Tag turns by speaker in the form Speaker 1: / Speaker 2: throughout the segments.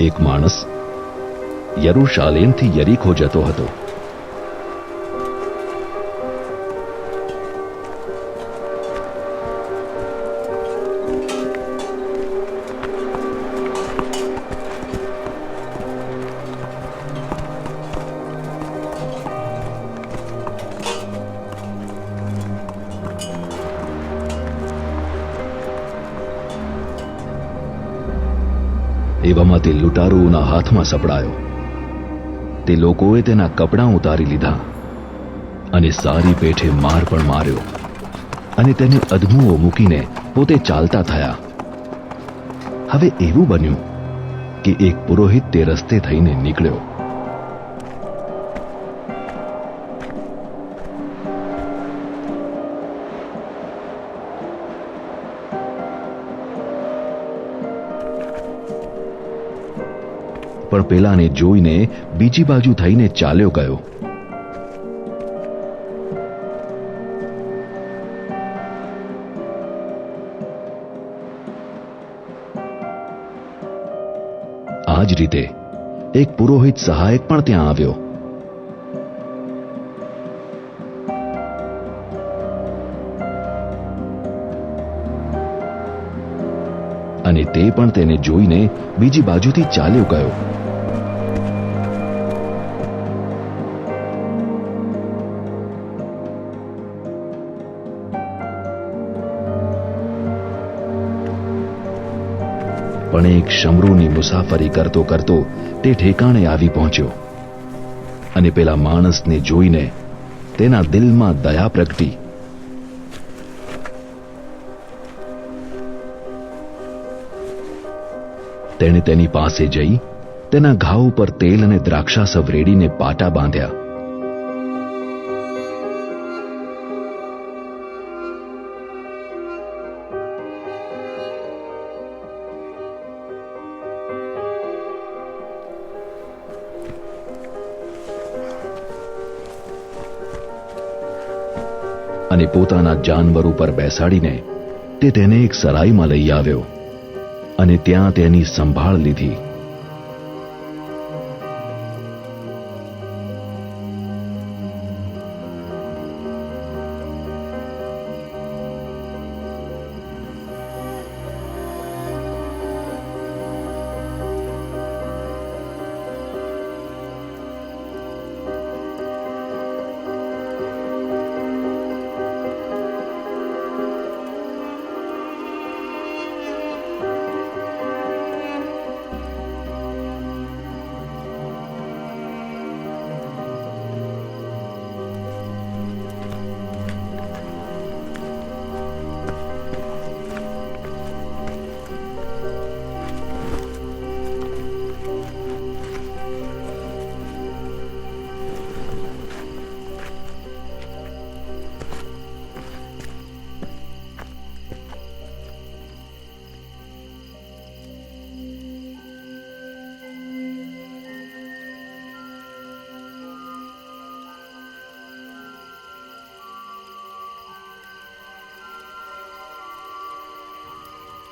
Speaker 1: એક માણસ યરુશાલેમથી યરીખો જતો હતો. એવામાં તે લૂંટારુઓના હાથમાં સપડાયો. તે લોકોએ તેના કપડાં ઉતારી લીધા અને સારી પેઠે માર પણ માર્યો અને તેને અધમુઓ મૂકીને પોતે ચાલતા થયા. હવે એવું બન્યું કે એક પુરોહિત તે રસ્તે થઈને નીકળ્યો. પણ પેલાને જોઈને બીજી બાજુ થઈને ચાલ્યો ગયો. આ જ રીતે એક પુરોહિત સહાયક પણ ત્યાં આવ્યો. અને તે પણ તેને જોઈને બીજી બાજુથી ચાલ્યો ગયો. પણ એક શમરૂની મુસાફરી કરતો કરતો તે ઠેકાણે આવી પહોંચ્યો અને પેલા માણસને જોઈને તેના દિલમાં દયા પ્રગટી. તેણે તેની પાસે જઈ તેના ઘા ઉપર તેલ અને દ્રાક્ષાસવ રેડીને પાટા બાંધ્યા. અને પોતાના જાનવર ઉપર બેસાડીને તે તેને એક સરાઈમાં લઈ આવ્યો અને ત્યાં તેની સંભાળ લીધી.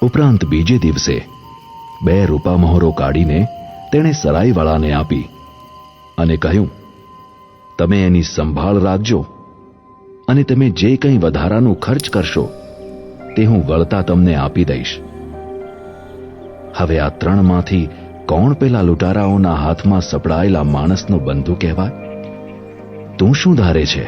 Speaker 1: ઉપરાંત બીજે દિવસે 2 રૂપામહોરો કાઢીને તેણે સરાઈવાળાને આપી અને કહ્યું, તમે એની સંભાળ રાખજો અને તમે જે કંઈ વધારાનું ખર્ચ કરશો તે હું વળતા તમને આપી દઈશ. હવે આ 3માંથી કોણ પેલા લૂંટારાઓના હાથમાં સપડાયેલા માણસનો બંધુ કહેવાય? તું શું ધારે છે?